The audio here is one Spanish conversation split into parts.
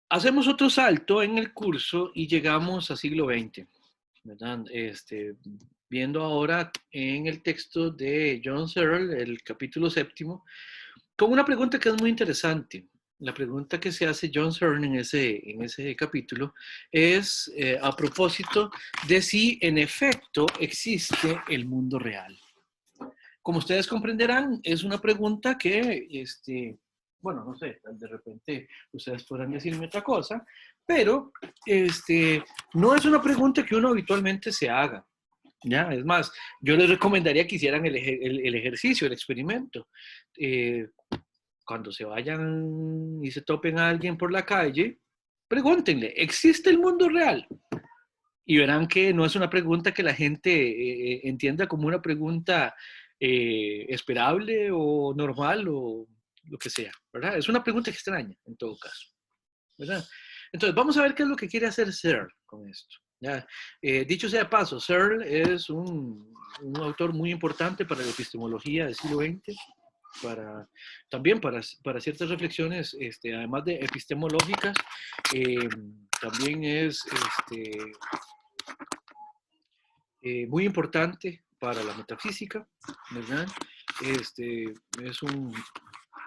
Hacemos otro salto en el curso y llegamos a siglo XX, ¿verdad? Viendo ahora en el texto de John Searle, el capítulo séptimo, con una pregunta que es muy interesante. La pregunta que se hace John Searle en ese capítulo es a propósito de si en efecto existe el mundo real. Como ustedes comprenderán, es una pregunta que, bueno, no sé, de repente ustedes podrán decirme otra cosa, pero no es una pregunta que uno habitualmente se haga. ¿Ya? Es más, yo les recomendaría que hicieran el ejercicio, el experimento. Eh, Cuando se vayan y se topen a alguien por la calle, pregúntenle, ¿existe el mundo real? Y verán que no es una pregunta que la gente entienda como una pregunta esperable o normal o lo que sea, ¿verdad? Es una pregunta extraña en todo caso, ¿verdad? Entonces, vamos a ver qué es lo que quiere hacer Searle con esto. ¿Ya? Dicho sea de paso, Searle es un autor muy importante para la epistemología del siglo XX, también para ciertas reflexiones, además de epistemológicas, eh, también es muy importante para la metafísica, ¿verdad? Es un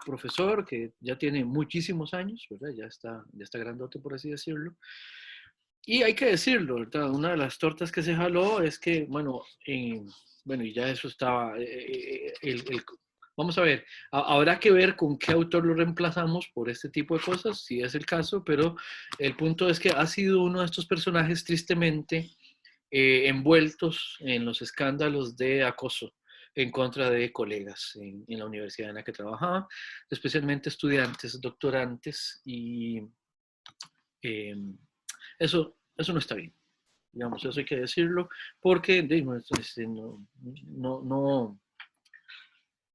profesor que ya tiene muchísimos años, ¿verdad? Ya está grandote, por así decirlo. Y hay que decirlo, ¿verdad? Una de las tortas que se jaló es que, bueno, bueno, y ya eso estaba, vamos a ver, habrá que ver con qué autor lo reemplazamos por este tipo de cosas, si es el caso, pero el punto es que ha sido uno de estos personajes tristemente envueltos en los escándalos de acoso en contra de colegas en la universidad en la que trabajaba, especialmente estudiantes, doctorantes, y eh, eso no está bien. Digamos, eso hay que decirlo, porque no,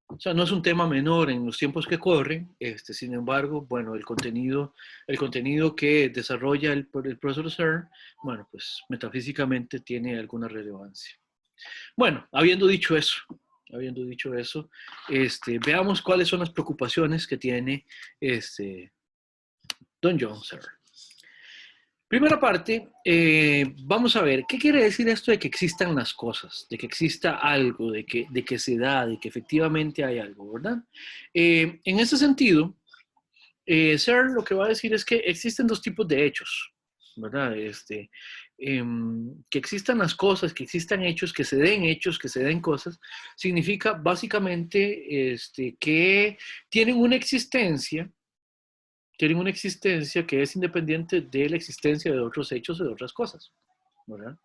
o sea, no es un tema menor en los tiempos que corren, sin embargo, bueno, el contenido que desarrolla el profesor Searle, bueno, pues metafísicamente tiene alguna relevancia. Bueno, habiendo dicho eso, veamos cuáles son las preocupaciones que tiene Don John Searle. Primera parte, vamos a ver, ¿qué quiere decir esto de que existan las cosas, de que exista algo, de que se da, de que efectivamente hay algo, ¿verdad? En ese sentido, Searle lo que va a decir es que existen dos tipos de hechos, ¿verdad? Que existan las cosas, que existan hechos, que se den cosas, significa básicamente que tienen una existencia que es independiente de la existencia de otros hechos o de otras cosas, ¿verdad?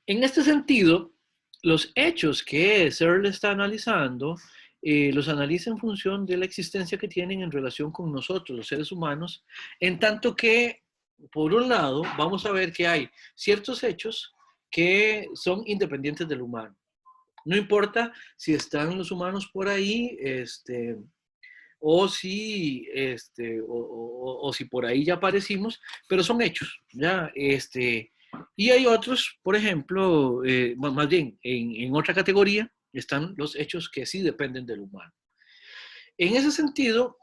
En este sentido, los hechos que Searle está analizando, los analiza en función de la existencia que tienen en relación con nosotros, los seres humanos, en tanto que, por un lado, vamos a ver que hay ciertos hechos que son independientes del humano. No importa si están los humanos por ahí, o si por ahí ya aparecimos, pero son hechos, ¿ya? Y hay otros, por ejemplo, más bien, en otra categoría están los hechos que sí dependen del humano. En ese sentido,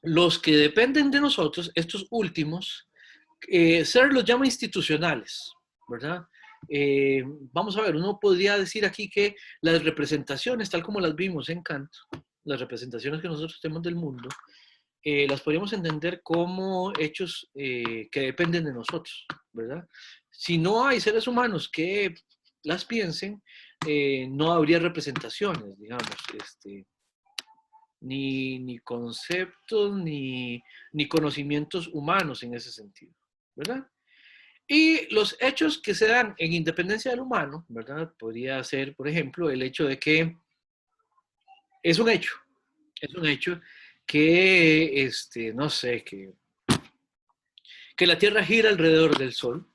los que dependen de nosotros, estos últimos, Searle los llama institucionales, ¿verdad? Eh, Vamos a ver, uno podría decir aquí que las representaciones, tal como las vimos en Kant, las representaciones que nosotros tenemos del mundo, las podríamos entender como hechos que dependen de nosotros, ¿verdad? Si no hay seres humanos que las piensen, no habría representaciones, digamos, ni conceptos, ni conocimientos humanos en ese sentido, ¿verdad? Y los hechos que se dan en independencia del humano, ¿verdad? Podría ser, por ejemplo, el hecho de que es un hecho, es un hecho que, no sé, que la Tierra gira alrededor del Sol.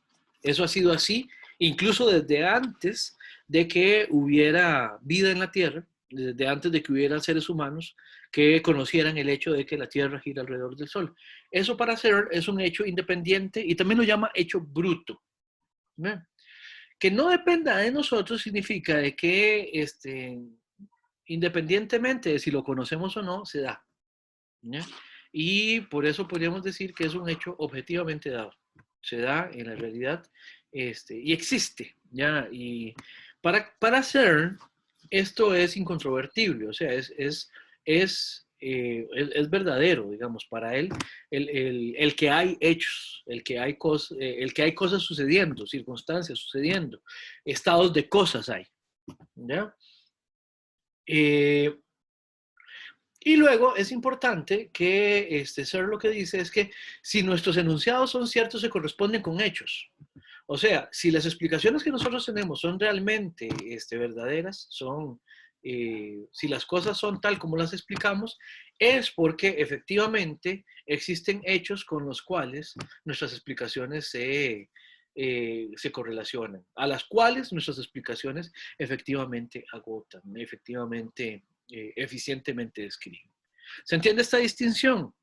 Eso ha sido así incluso desde antes de que hubiera vida en la Tierra, desde antes de que hubiera seres humanos que conocieran el hecho de que la Tierra gira alrededor del Sol. Eso para Searle es un hecho independiente y también lo llama hecho bruto, ¿no? Que no dependa de nosotros significa de que independientemente de si lo conocemos o no, se da, ¿no? y por eso podríamos decir que es un hecho objetivamente dado. Se da en la realidad y existe, ¿ya? Y para CERN esto es incontrovertible, o sea, es verdadero, digamos, para él, el que hay hechos, el que hay cosas sucediendo, circunstancias sucediendo, estados de cosas hay, ¿ya? Y luego es importante que Searle lo que dice es que si nuestros enunciados son ciertos, se corresponden con hechos. O sea, si las explicaciones que nosotros tenemos son realmente verdaderas, si las cosas son tal como las explicamos, es porque efectivamente existen hechos con los cuales nuestras explicaciones se correlacionan, a las cuales nuestras explicaciones efectivamente agotan, efectivamente, eficientemente describen. ¿Se entiende esta distinción?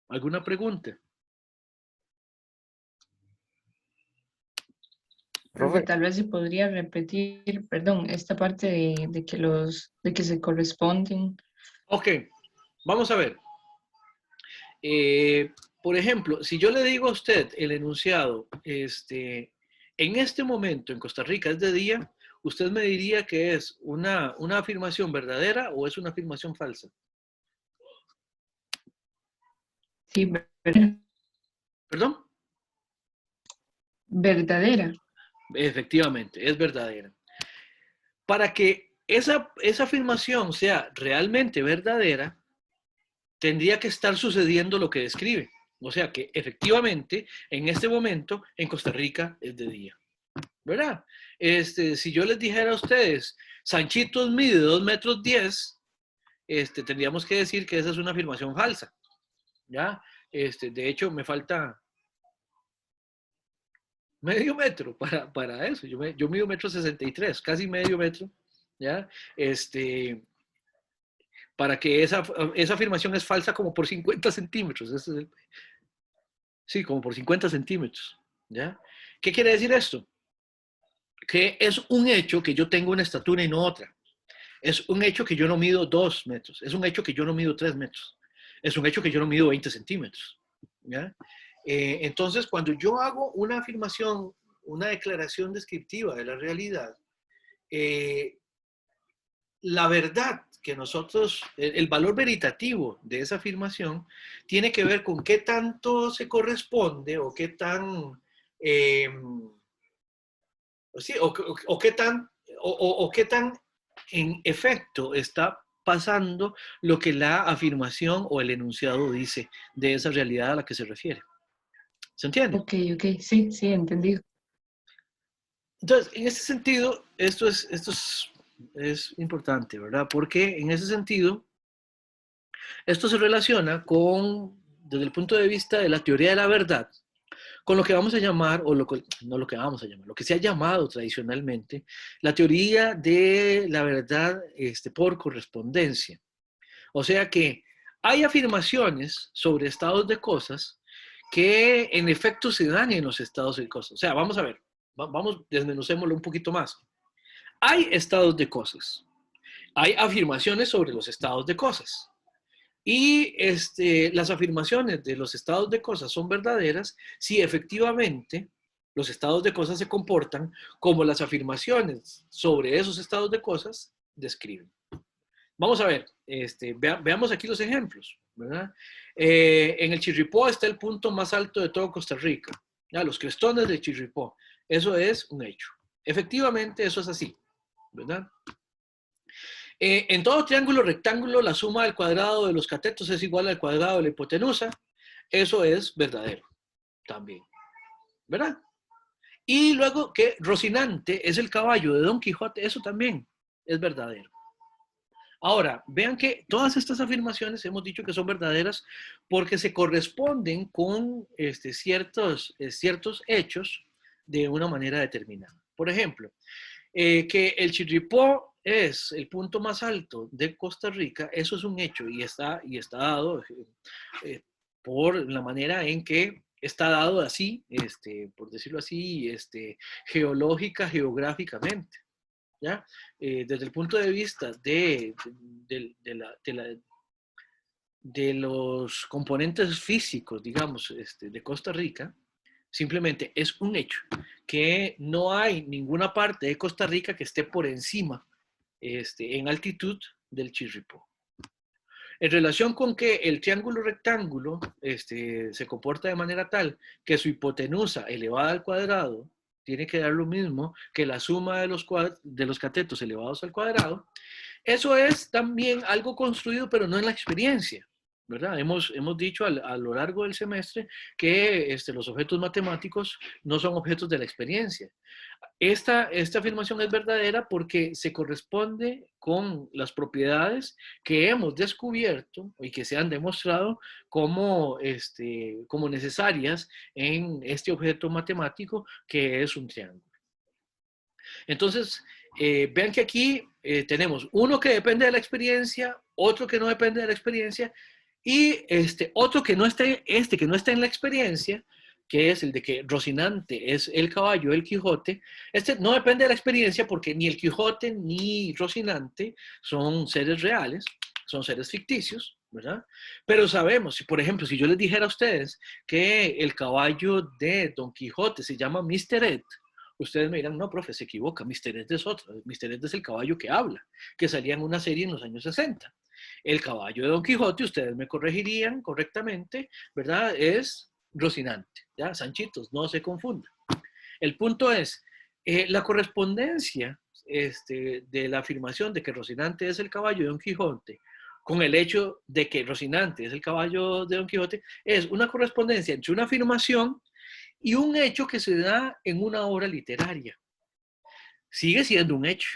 ¿Alguna pregunta? Profe, Profe, tal vez se podría repetir, perdón, esta parte de que se corresponden. Ok, vamos a ver. Eh, por ejemplo, si yo le digo a usted el enunciado, en este momento en Costa Rica es de día, usted me diría que es una afirmación verdadera o es una afirmación falsa. Sí, verdadera. ¿Perdón? Verdadera. Efectivamente, es verdadera. Para que esa afirmación sea realmente verdadera, tendría que estar sucediendo lo que describe. O sea que efectivamente, en este momento, en Costa Rica es de día. ¿Verdad? Si yo les dijera a ustedes, Sanchitos mide 2 metros 10, tendríamos que decir que esa es una afirmación falsa. ¿Ya? De hecho, me falta medio metro para eso. Yo mido 1,63 m, casi medio metro. ¿Ya? Para que esa afirmación es falsa como por 50 centímetros. Sí, como por 50 centímetros. ¿Ya? ¿Qué quiere decir esto? Que es un hecho que yo tengo una estatura y no otra. Es un hecho que yo no mido 2 metros. Es un hecho que yo no mido 3 metros. Es un hecho que yo no mido 20 centímetros. ¿Ya? Entonces, cuando yo hago una afirmación, una declaración descriptiva de la realidad, eh, la verdad que nosotros, el valor veritativo de esa afirmación tiene que ver con qué tanto se corresponde o qué tan, sí, o qué tan, o qué tan en efecto está pasando lo que la afirmación o el enunciado dice de esa realidad a la que se refiere. ¿Se entiende? Ok, ok, sí, sí, entendido. Entonces, en ese sentido, es importante, ¿verdad? Porque en ese sentido, esto se relaciona con, desde el punto de vista de la teoría de la verdad, con lo que vamos a llamar, no lo que vamos a llamar, lo que se ha llamado tradicionalmente, la teoría de la verdad por correspondencia. O sea que hay afirmaciones sobre estados de cosas que en efecto se dan en los estados de cosas. O sea, vamos a ver, vamos, desmenucémoslo un poquito más. Hay estados de cosas, hay afirmaciones sobre los estados de cosas. Y las afirmaciones de los estados de cosas son verdaderas si efectivamente los estados de cosas se comportan como las afirmaciones sobre esos estados de cosas describen. Vamos a ver, veamos aquí los ejemplos, ¿verdad? En el Chirripó está el punto más alto de todo Costa Rica, ¿ya? Los crestones del Chirripó. Eso es un hecho. Efectivamente, eso es así, ¿verdad? En todo triángulo rectángulo, la suma del cuadrado de los catetos es igual al cuadrado de la hipotenusa. Eso es verdadero también, ¿verdad? Y luego que Rocinante es el caballo de Don Quijote, eso también es verdadero. Ahora, vean que todas estas afirmaciones hemos dicho que son verdaderas porque se corresponden con ciertos hechos de una manera determinada. Por ejemplo, que el Chirripó es el punto más alto de Costa Rica, eso es un hecho y está dado por la manera en que está dado así, por decirlo así, geológica, geográficamente. ¿Ya? Desde el punto de vista de de los componentes físicos, digamos, de Costa Rica, simplemente es un hecho que no hay ninguna parte de Costa Rica que esté por encima en altitud del Chirripó. En relación con que el triángulo rectángulo se comporta de manera tal que su hipotenusa elevada al cuadrado tiene que dar lo mismo que la suma de los catetos elevados al cuadrado, eso es también algo construido, pero no en la experiencia, ¿verdad? Hemos dicho a lo largo del semestre que los objetos matemáticos no son objetos de la experiencia. Esta afirmación es verdadera porque se corresponde con las propiedades que hemos descubierto y que se han demostrado como, como necesarias en este objeto matemático que es un triángulo. Entonces, vean que aquí tenemos uno que depende de la experiencia, otro que no depende de la experiencia y otro que no está, que no está en la experiencia, que es el de que Rocinante es el caballo del Quijote. Este no depende de la experiencia porque ni el Quijote ni Rocinante son seres reales, son seres ficticios, ¿verdad? Pero sabemos, por ejemplo, si yo les dijera a ustedes que el caballo de Don Quijote se llama Mr. Ed, ustedes me dirán, no, profe, se equivoca, Mr. Ed es otro, Mr. Ed es el caballo que habla, que salía en una serie en los años 60. El caballo de Don Quijote, ustedes me corregirían correctamente, ¿verdad? Es Rocinante, ¿ya? Sanchitos, no se confunda. El punto es, la correspondencia de la afirmación de que Rocinante es el caballo de Don Quijote con el hecho de que Rocinante es el caballo de Don Quijote es una correspondencia entre una afirmación y un hecho que se da en una obra literaria. Sigue siendo un hecho.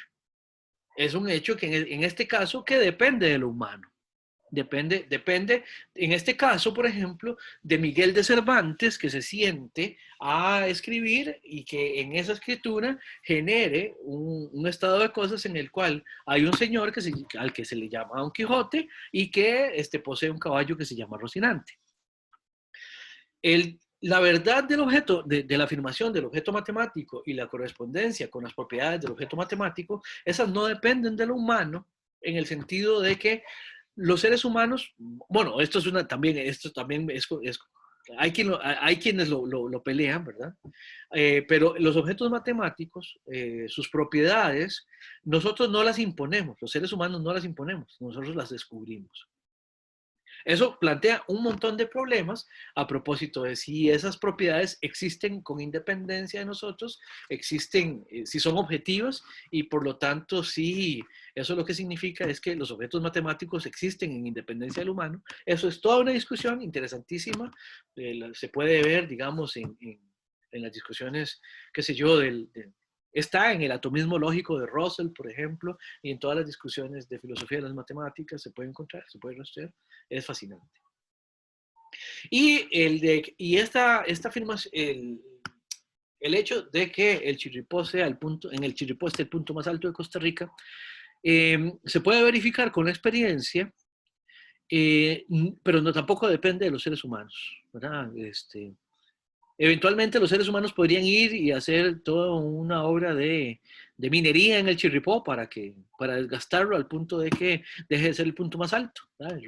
Es un hecho que en este caso que depende de lo humano. Depende, en este caso, por ejemplo, de Miguel de Cervantes, que se siente a escribir y que en esa escritura genere un estado de cosas en el cual hay un señor al que se le llama Don Quijote y que posee un caballo que se llama Rocinante. La verdad del objeto, de la afirmación del objeto matemático y la correspondencia con las propiedades del objeto matemático, esas no dependen de lo humano en el sentido de que los seres humanos, bueno, esto también es, hay quienes lo pelean, ¿verdad? Pero los objetos matemáticos, sus propiedades, nosotros no las imponemos, los seres humanos no las imponemos, nosotros las descubrimos. Eso plantea un montón de problemas a propósito de si esas propiedades existen con independencia de nosotros, existen, si son objetivas y por lo tanto si eso lo que significa es que los objetos matemáticos existen en independencia del humano. Eso es toda una discusión interesantísima. Se puede ver, digamos, en las discusiones, qué sé yo, está en el atomismo lógico de Russell, por ejemplo, y en todas las discusiones de filosofía de las matemáticas se puede encontrar, se puede rastrear. Es fascinante. Y, esta afirmación, el hecho de que el Chirripó sea en el Chirripó esté el punto más alto de Costa Rica, se puede verificar con la experiencia, pero no tampoco depende de los seres humanos, ¿verdad? Eventualmente los seres humanos podrían ir y hacer toda una obra de minería en el Chirripó para desgastarlo al punto de que deje de ser el punto más alto, ¿verdad?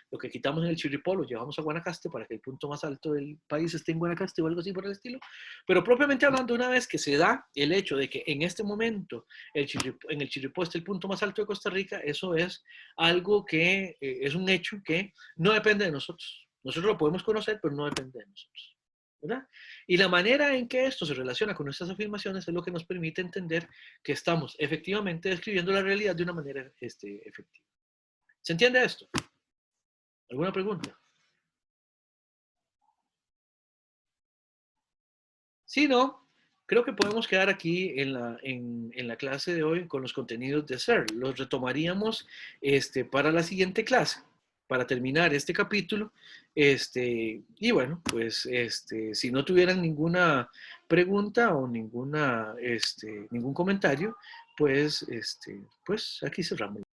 Lo que quitamos en el Chirripó lo llevamos a Guanacaste para que el punto más alto del país esté en Guanacaste o algo así por el estilo. Pero propiamente hablando, una vez que se da el hecho de que en este momento en el Chirripó esté el punto más alto de Costa Rica, eso es algo que es un hecho que no depende de nosotros. Nosotros lo podemos conocer, pero no depende de nosotros, ¿verdad? Y la manera en que esto se relaciona con nuestras afirmaciones es lo que nos permite entender que estamos efectivamente describiendo la realidad de una manera efectiva. ¿Se entiende esto? ¿Alguna pregunta? Si no, creo que podemos quedar aquí en la clase de hoy con los contenidos de CERN. Los retomaríamos para la siguiente clase, para terminar este capítulo. Y bueno, pues si no tuvieran ninguna pregunta o ningún comentario, pues aquí cerramos.